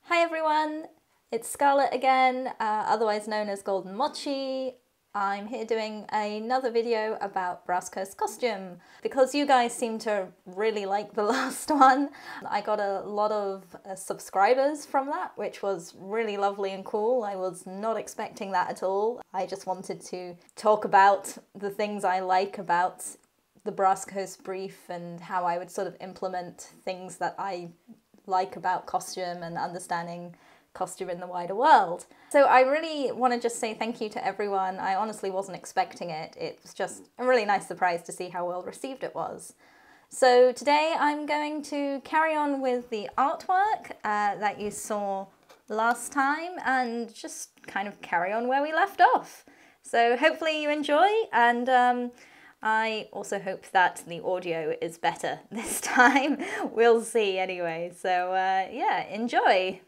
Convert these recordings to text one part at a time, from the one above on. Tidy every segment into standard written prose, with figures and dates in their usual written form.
Hi everyone, it's Scarlett again, otherwise known as Golden Mochi. I'm here doing another video about Brass Coast's costume. Because you guys seem to really like the last one, I got a lot of subscribers from that, which was really lovely and cool. I was not expecting that at all. I just wanted to talk about the things I like about the Brass Coast brief and how I would sort of implement things that I like about costume and understanding costume in the wider world. So I really want to just say thank you to everyone. I honestly wasn't expecting it. It was just a really nice surprise to see how well received it was. So today I'm going to carry on with the artwork that you saw last time and just kind of carry on where we left off. So hopefully you enjoy, and I also hope that the audio is better this time. We'll see anyway. So yeah, enjoy.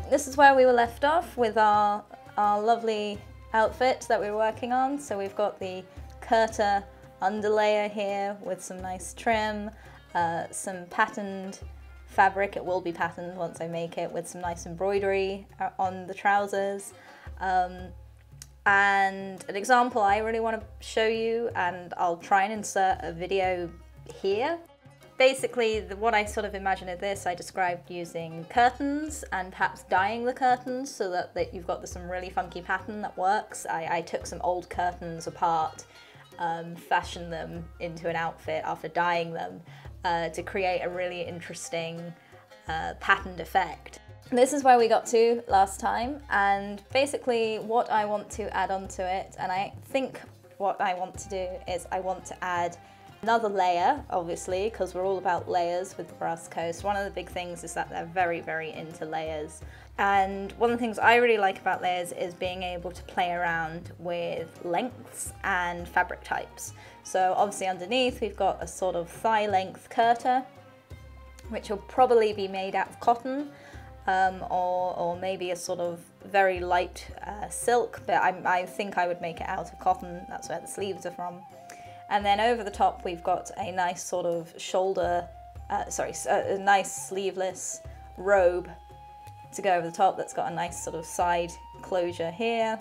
This is where we were left off with our lovely outfit that we were working on. So we've got the Kurta underlayer here with some nice trim, some patterned fabric. It will be patterned once I make it, with some nice embroidery on the trousers. And an example I really want to show you, and I'll try and insert a video here. Basically, what I sort of imagine of this, I described using curtains and perhaps dyeing the curtains so that you've got some really funky pattern that works. I took some old curtains apart, fashioned them into an outfit after dyeing them to create a really interesting patterned effect. This is where we got to last time, and basically what I want to add on to it, and I think what I want to do is I want to add another layer, obviously, because we're all about layers with the Brass Coast. One of the big things is that they're very, very into layers. And one of the things I really like about layers is being able to play around with lengths and fabric types. So obviously underneath we've got a sort of thigh length Kurta, which will probably be made out of cotton, or maybe a sort of very light silk, but I think I would make it out of cotton. That's where the sleeves are from. And then over the top we've got a nice sort of shoulder, a nice sleeveless robe to go over the top that's got a nice sort of side closure here.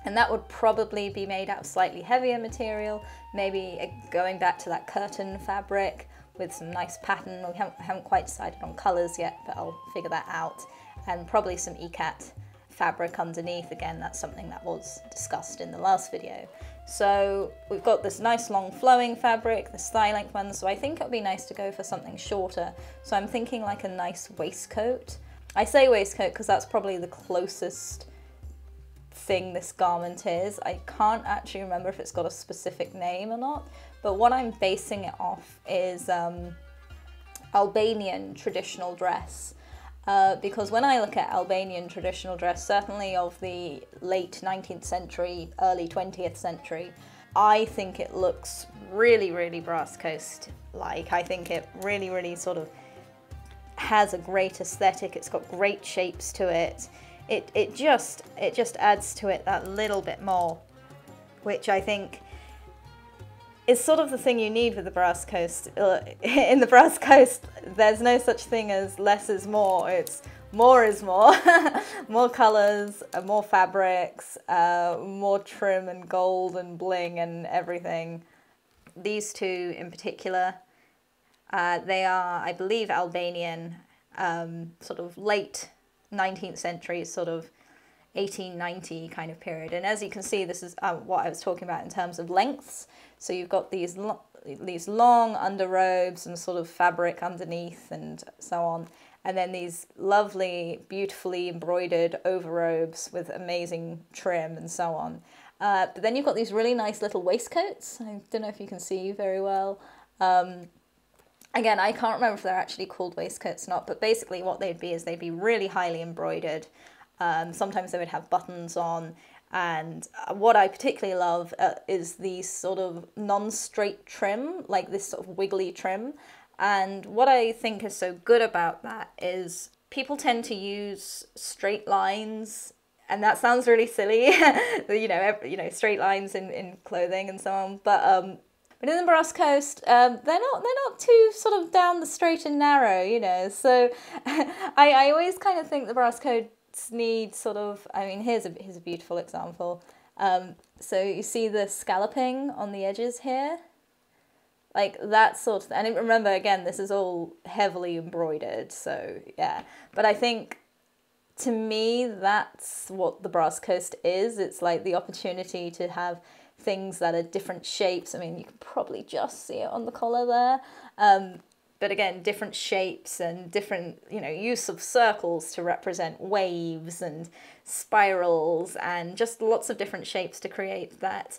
And that would probably be made out of slightly heavier material, maybe going back to that curtain fabric with some nice pattern. We haven't quite decided on colours yet, but I'll figure that out. And probably some ikat fabric underneath. Again, that's something that was discussed in the last video. So we've got this nice long flowing fabric, this thigh length one, so I think it would be nice to go for something shorter. So I'm thinking like a nice waistcoat. I say waistcoat because that's probably the closest thing this garment is. I can't actually remember if it's got a specific name or not, but what I'm basing it off is Albanian traditional dress. Because when I look at Albanian traditional dress, certainly of the late 19th century, early 20th century, I think it looks really, really Brass Coast-like. I think it really, really sort of has a great aesthetic. It's got great shapes to it. It just adds to it that little bit more, which I think is sort of the thing you need with the Brass Coast. In the Brass Coast, there's no such thing as less is more. It's more is more. More colours, more fabrics, more trim and gold and bling and everything. These two in particular, they are, I believe, Albanian, sort of late 19th century, sort of 1890 kind of period. And as you can see, this is what I was talking about in terms of lengths. So you've got these long underrobes and sort of fabric underneath and so on. And then these lovely, beautifully embroidered overrobes with amazing trim and so on. But then you've got these really nice little waistcoats. I don't know if you can see very well. Again, I can't remember if they're actually called waistcoats or not, but basically what they'd be is they'd be really highly embroidered. Sometimes they would have buttons on. And what I particularly love is the sort of non-straight trim, like this sort of wiggly trim. And what I think is so good about that is people tend to use straight lines, and that sounds really silly, straight lines in clothing and so on. But in the Brass Coast, they're not too sort of down the straight and narrow, So I always kind of think the Brass Coast need sort of, I mean, here's a beautiful example. So you see the scalloping on the edges here, like that sort of, and remember again, this is all heavily embroidered, so yeah. But I think to me that's what the Brass Coast is. It's like the opportunity to have things that are different shapes. I mean, you can probably just see it on the collar there. But again, different shapes and different, use of circles to represent waves and spirals and just lots of different shapes to create that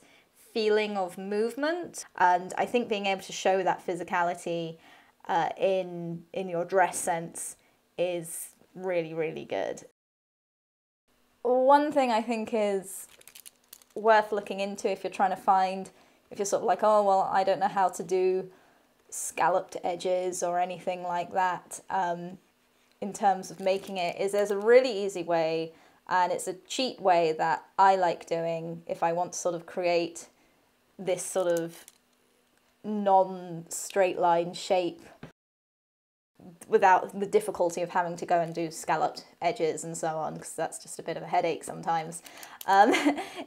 feeling of movement. And I think being able to show that physicality in your dress sense is really, really good. One thing I think is worth looking into if you're trying to find, if you're sort of like, oh, well, I don't know how to do scalloped edges or anything like that in terms of making it, is there's a really easy way, and it's a cheap way that I like doing if I want to sort of create this sort of non-straight line shape without the difficulty of having to go and do scalloped edges and so on, because that's just a bit of a headache sometimes,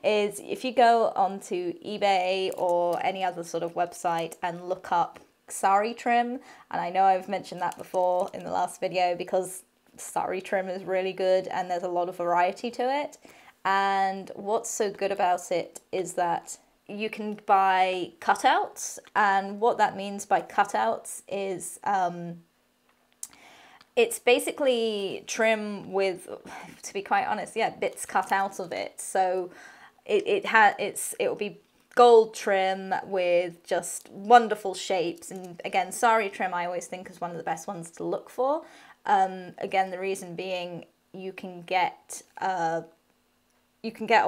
is if you go onto eBay or any other sort of website and look up sari trim, and I know I've mentioned that before in the last video because sari trim is really good and there's a lot of variety to it. And what's so good about it is that you can buy cutouts, and what that means by cutouts is it's basically trim with, to be quite honest, yeah, bits cut out of it. So it will be gold trim with just wonderful shapes. And again, sari trim I always think is one of the best ones to look for. Again, the reason being you can get a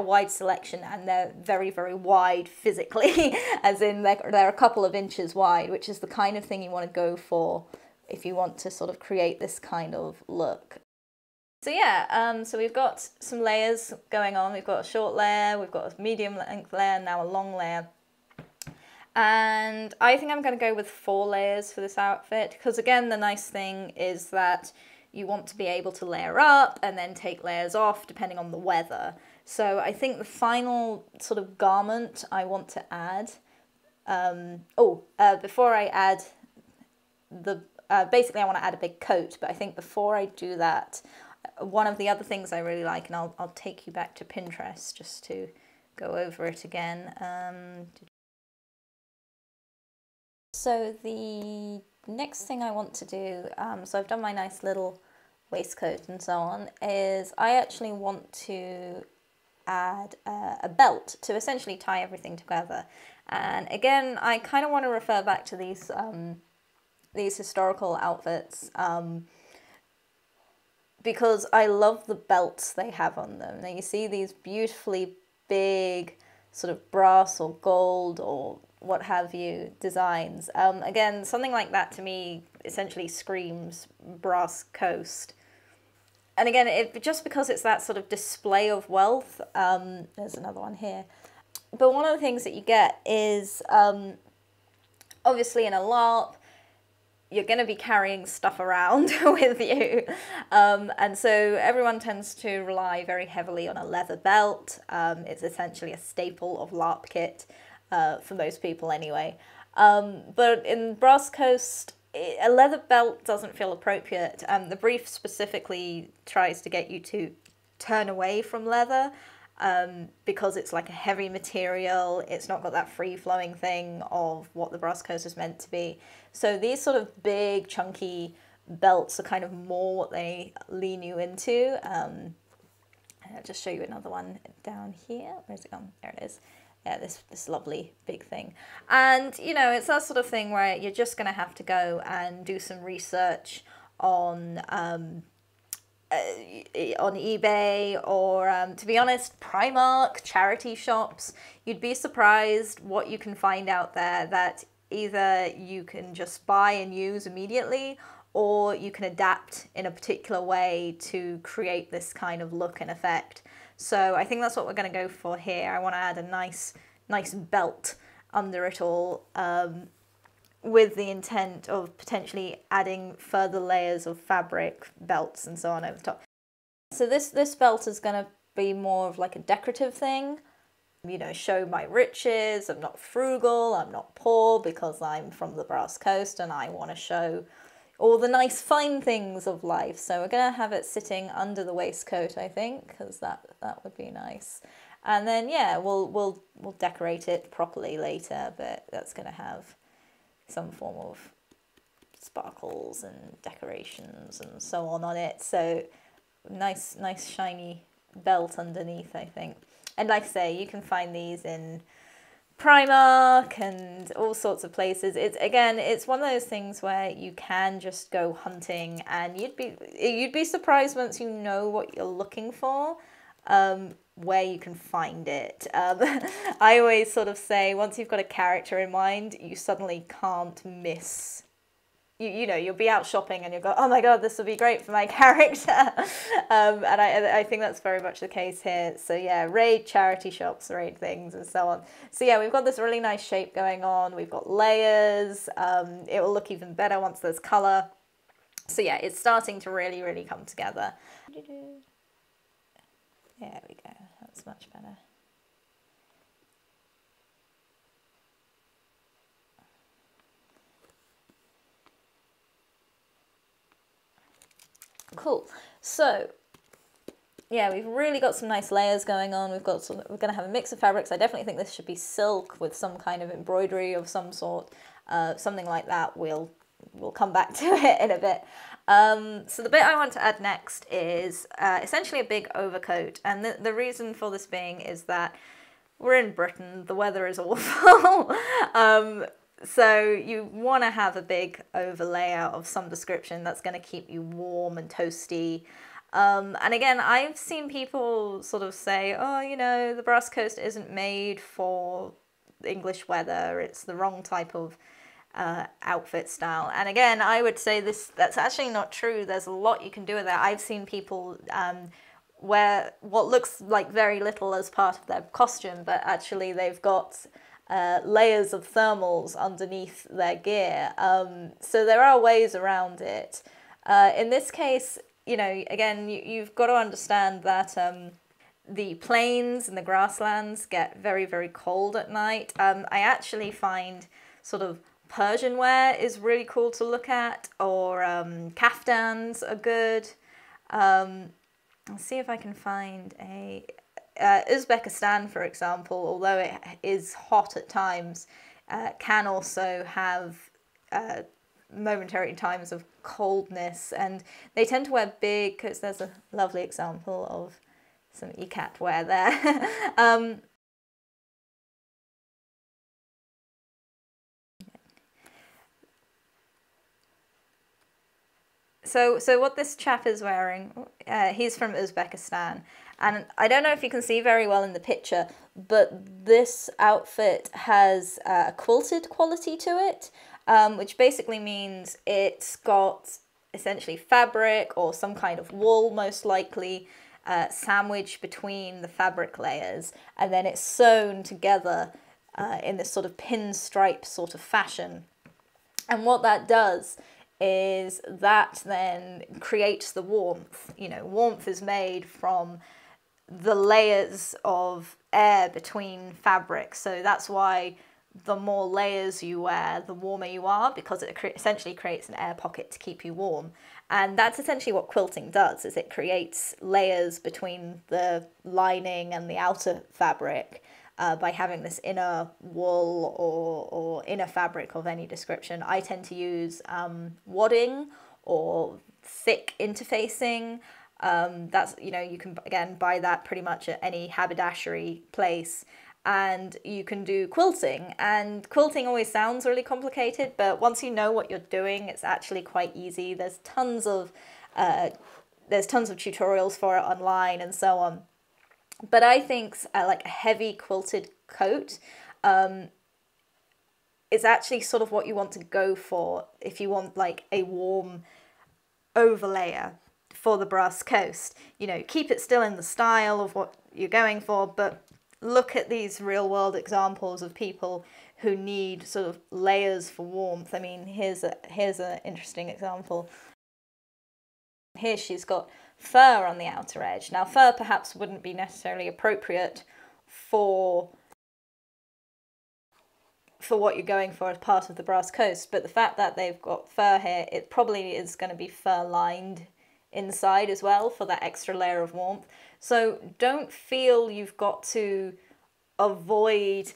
wide selection, and they're very, very wide physically, as in they're a couple of inches wide, which is the kind of thing you want to go for if you want to sort of create this kind of look. So yeah, so we've got some layers going on. We've got a short layer, we've got a medium length layer, now a long layer. And I think I'm going to go with 4 layers for this outfit, because again, the nice thing is that you want to be able to layer up and then take layers off depending on the weather. So I think the final sort of garment I want to add, before I add the, basically I want to add a big coat, but I think before I do that, one of the other things I really like, and I'll take you back to Pinterest just to go over it again. So the next thing I want to do, so I've done my nice little waistcoat and so on, is I actually want to add a belt to essentially tie everything together. And again, I kind of want to refer back to these historical outfits, because I love the belts they have on them. Now you see these beautifully big sort of brass or gold or what have you designs. Again, something like that to me essentially screams Brass Coast. And again, just because it's that sort of display of wealth, there's another one here. But one of the things that you get is, obviously in a LARP, you're going to be carrying stuff around with you. And so everyone tends to rely very heavily on a leather belt. It's essentially a staple of LARP kit, for most people anyway. But in Brass Coast, a leather belt doesn't feel appropriate. The brief specifically tries to get you to turn away from leather, because it's like a heavy material. It's not got that free-flowing thing of what the Brass Coast is meant to be. So these sort of big, chunky belts are kind of more what they lean you into. I'll just show you another one down here. Where's it gone? There it is. Yeah, this lovely big thing. And, you know, it's that sort of thing where you're just going to have to go and do some research on on eBay or, to be honest, Primark, charity shops. You'd be surprised what you can find out there that either you can just buy and use immediately, or you can adapt in a particular way to create this kind of look and effect. So I think that's what we're going to go for here. I want to add a nice belt under it all, with the intent of potentially adding further layers of fabric, belts, and so on over the top. So this belt is going to be more of like a decorative thing, you know, show my riches. I'm not frugal, I'm not poor, because I'm from the Brass Coast and I want to show all the nice fine things of life. So we're going to have it sitting under the waistcoat, I think, because that would be nice. And then, yeah, we'll decorate it properly later, but that's going to have some form of sparkles and decorations and so on it. So nice shiny belt underneath, I think. And like I say, you can find these in Primark and all sorts of places. It's one of those things where you can just go hunting, and you'd be surprised once you know what you're looking for, where you can find it. I always sort of say, once you've got a character in mind, you suddenly can't miss. You know, you'll be out shopping and you'll go, oh my god, this will be great for my character. And I think that's very much the case here. So yeah, raid charity shops, raid things, and so on. So yeah, we've got this really nice shape going on. We've got layers. It will look even better once there's colour. So yeah, it's starting to really come together. There we go, that's much better. Cool. So yeah, we've really got some nice layers going on. We're going to have a mix of fabrics. I definitely think this should be silk with some kind of embroidery of some sort, something like that. We'll come back to it in a bit. So the bit I want to add next is essentially a big overcoat, and the reason for this being is that we're in Britain, the weather is awful. So you want to have a big overlayer of some description that's going to keep you warm and toasty. And again, I've seen people sort of say, oh, you know, the Brass Coast isn't made for English weather. It's the wrong type of outfit style. And again, I would say that's actually not true. There's a lot you can do with that. I've seen people wear what looks like very little as part of their costume, but actually they've got layers of thermals underneath their gear. So there are ways around it. In this case, you know, again, you've got to understand that the plains and the grasslands get very cold at night. I actually find sort of Persian wear is really cool to look at, or kaftans are good. I'll see if I can find a Uzbekistan, for example, although it is hot at times, can also have momentary times of coldness, and they tend to wear big, because there's a lovely example of some ikat wear there. So what this chap is wearing, he's from Uzbekistan, and I don't know if you can see very well in the picture, but this outfit has a quilted quality to it, which basically means it's got essentially fabric or some kind of wool, most likely, sandwiched between the fabric layers, and then it's sewn together in this sort of pinstripe sort of fashion. And what that does is that then creates the warmth. You know, warmth is made from the layers of air between fabrics. So that's why the more layers you wear, the warmer you are, because it essentially creates an air pocket to keep you warm. And that's essentially what quilting does, is it creates layers between the lining and the outer fabric by having this inner wool or inner fabric of any description. I tend to use wadding or thick interfacing. That's, you know, you can again buy that pretty much at any haberdashery place, and you can do quilting. And quilting always sounds really complicated, but once you know what you're doing, it's actually quite easy. There's tons of there's tons of tutorials for it online and so on. But I think like a heavy quilted coat is actually sort of what you want to go for if you want like a warm overlayer for the brass coast. You know, keep it still in the style of what you're going for, but look at these real world examples of people who need sort of layers for warmth. I mean, here's an interesting example. Here she's got fur on the outer edge. Now, fur perhaps wouldn't be necessarily appropriate for what you're going for as part of the brass coast, but the fact that they've got fur here, it probably is going to be fur lined inside as well for that extra layer of warmth. So don't feel you've got to avoid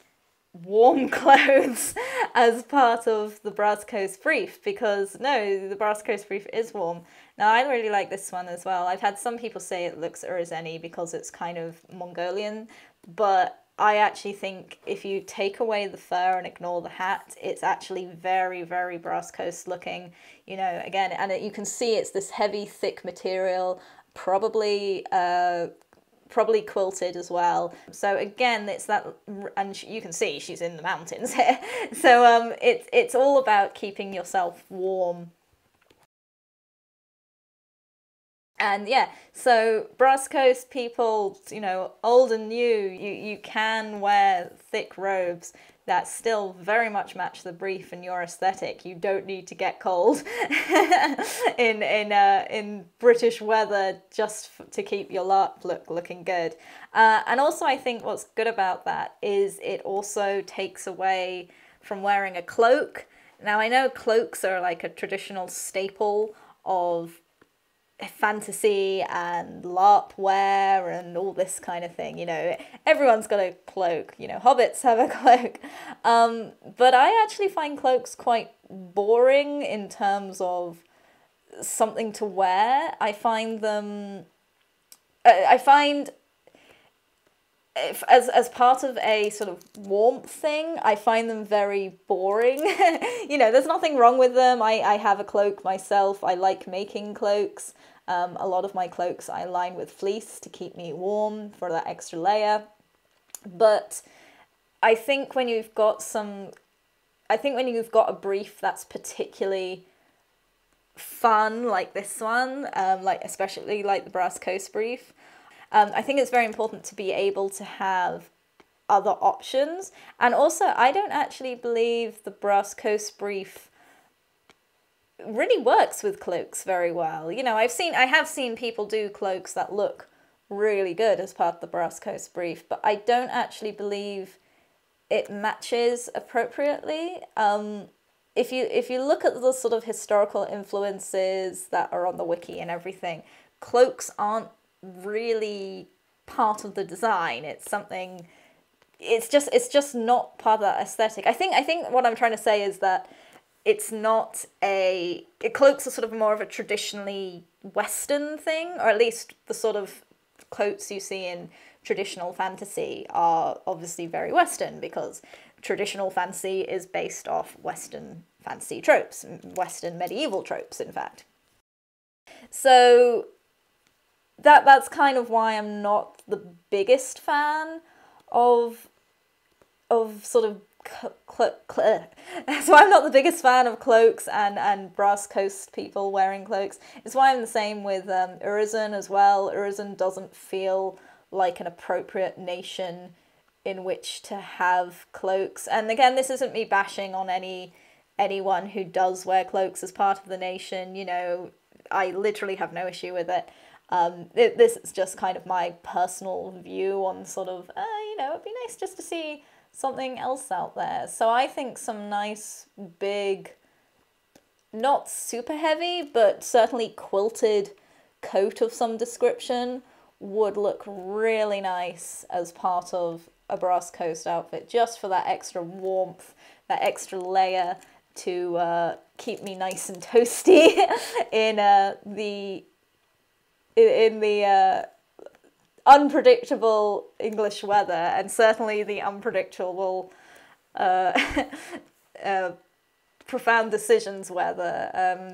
warm clothes as part of the brass coast brief, because no, the brass coast brief is warm. Now, I really like this one as well. I've had some people say it looks Urzeni because it's kind of Mongolian, but I actually think if you take away the fur and ignore the hat, it's actually very, very brass coast looking, you know, again, and you can see it's this heavy, thick material, probably quilted as well. So again, it's that, and you can see she's in the mountains here. So it's all about keeping yourself warm. And yeah, so brass coast people, you know, old and new, you can wear thick robes that still very much match the brief and your aesthetic. You don't need to get cold in British weather just to keep your LARP look looking good. And also I think what's good about that is it also takes away from wearing a cloak. Now I know cloaks are like a traditional staple of fantasy and LARP wear and all this kind of thing, you know, everyone's got a cloak, you know, hobbits have a cloak, but I actually find cloaks quite boring in terms of something to wear. I find them, as part of a sort of warmth thing, I find them very boring. You know, there's nothing wrong with them. I have a cloak myself. I like making cloaks. A lot of my cloaks I line with fleece to keep me warm for that extra layer. But I think when you've got a brief that's particularly fun, like this one, like especially like the Brass Coast brief, I think it's very important to be able to have other options. And also, I don't actually believe the Brass Coast brief really works with cloaks very well. You know, I have seen people do cloaks that look really good as part of the Brass Coast brief, but I don't actually believe it matches appropriately. If you look at the sort of historical influences that are on the wiki and everything, cloaks aren't really part of the design. It's something, it's just not part of that aesthetic. I think what I'm trying to say is that it's not cloaks are sort of more of a traditionally Western thing, or at least the sort of coats you see in traditional fantasy are obviously very Western, because traditional fantasy is based off Western fantasy tropes, Western medieval tropes, in fact. So that's kind of why I'm not the biggest fan of sort of that's why I'm not the biggest fan of cloaks and Brass Coast people wearing cloaks. It's why I'm the same with Urizen as well. Urizen doesn't feel like an appropriate nation in which to have cloaks. And again, this isn't me bashing on anyone who does wear cloaks as part of the nation. You know, I literally have no issue with it. This is just kind of my personal view on sort of, you know, it'd be nice just to see something else out there. So I think some nice, big, not super heavy, but certainly quilted coat of some description would look really nice as part of a Brass Coast outfit, just for that extra warmth, that extra layer to keep me nice and toasty in the unpredictable English weather, and certainly the unpredictable profound decisions weather.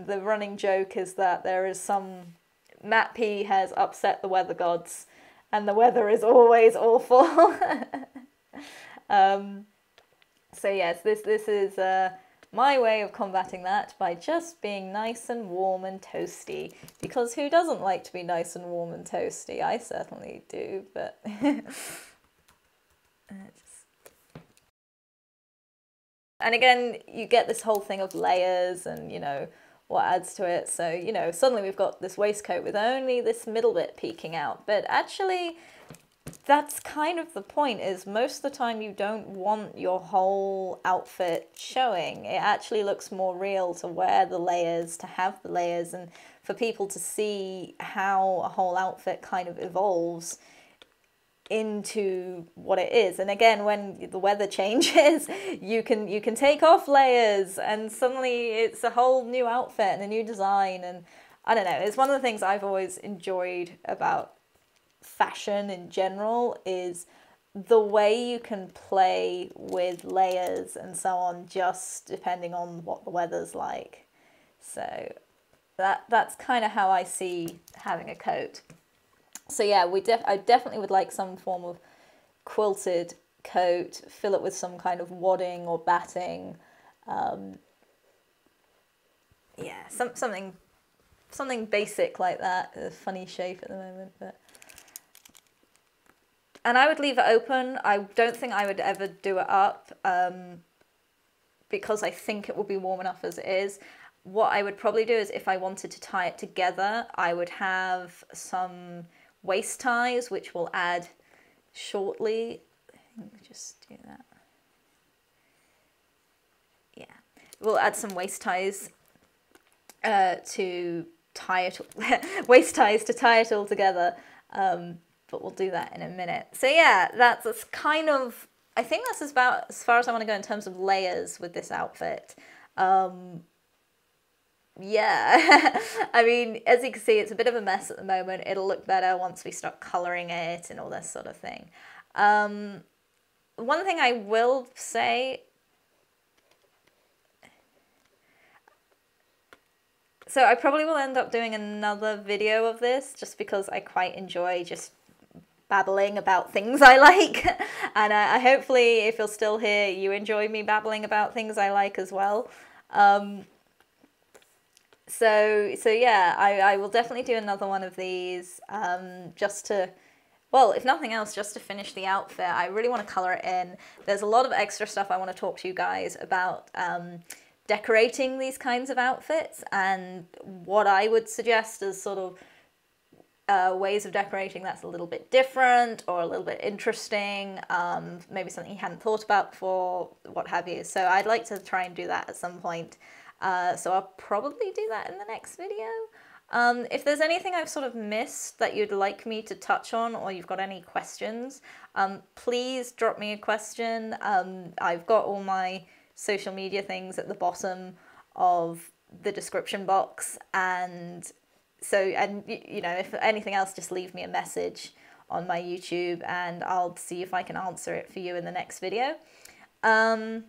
The running joke is that there is some Matt P has upset the weather gods, and the weather is always awful. So yes, this is my way of combating that by just being nice and warm and toasty. Because who doesn't like to be nice and warm and toasty? I certainly do, but... And again, you get this whole thing of layers and, you know, what adds to it. So, you know, suddenly we've got this waistcoat with only this middle bit peeking out. But actually, that's kind of the point, is most of the time you don't want your whole outfit showing. It actually looks more real to wear the layers, to have the layers, and for people to see how a whole outfit kind of evolves into what it is. And again, when the weather changes, you can take off layers and suddenly it's a whole new outfit and a new design. And I don't know, it's one of the things I've always enjoyed about fashion in general, is the way you can play with layers and so on, just depending on what the weather's like. So that's kind of how I see having a coat. So yeah, I definitely would like some form of quilted coat, fill it with some kind of wadding or batting. Yeah, something basic like that. A funny shape at the moment, but... And I would leave it open. I don't think I would ever do it up, because I think it will be warm enough as it is. What I would probably do is, if I wanted to tie it together, I would have some waist ties, which we'll add shortly. Just do that. Yeah, we'll add some waist ties to tie it, waist ties to tie it all together. But we'll do that in a minute. So yeah, that's kind of, I think that's about as far as I want to go in terms of layers with this outfit. Yeah, I mean, as you can see, it's a bit of a mess at the moment. It'll look better once we start colouring it and all this sort of thing. One thing I will say... So I probably will end up doing another video of this, just because I quite enjoy just babbling about things I like. And I hopefully, if you're still here, you enjoy me babbling about things I like as well. So yeah, I will definitely do another one of these, just to, well, if nothing else, just to finish the outfit. I really want to colour it in. There's a lot of extra stuff I want to talk to you guys about, decorating these kinds of outfits, and what I would suggest as sort of ways of decorating that's a little bit different or a little bit interesting, maybe something you hadn't thought about before, what have you. So I'd like to try and do that at some point. So I'll probably do that in the next video. If there's anything I've sort of missed that you'd like me to touch on, or you've got any questions, please drop me a question. I've got all my social media things at the bottom of the description box, and so, and you know, if anything else, just leave me a message on my YouTube and I'll see if I can answer it for you in the next video. So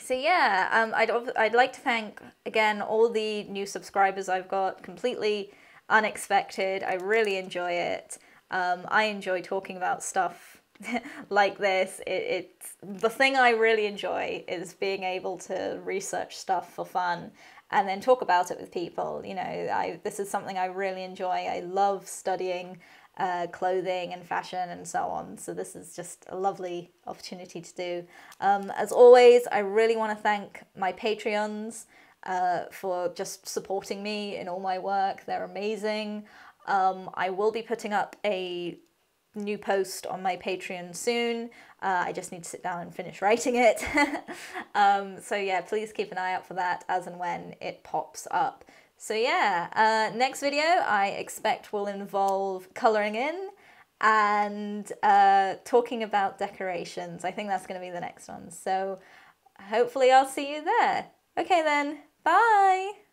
yeah, I'd like to thank again all the new subscribers I've got, completely unexpected. I really enjoy it. I enjoy talking about stuff like this. It's the thing I really enjoy, is being able to research stuff for fun and then talk about it with people. You know, this is something I really enjoy. I love studying clothing and fashion and so on. So this is just a lovely opportunity to do. As always, I really want to thank my Patreons for just supporting me in all my work. They're amazing. I will be putting up a new post on my Patreon soon. I just need to sit down and finish writing it. So yeah, please keep an eye out for that as and when it pops up. So yeah, next video I expect will involve colouring in and talking about decorations. I think that's going to be the next one. So hopefully I'll see you there. Okay then, bye!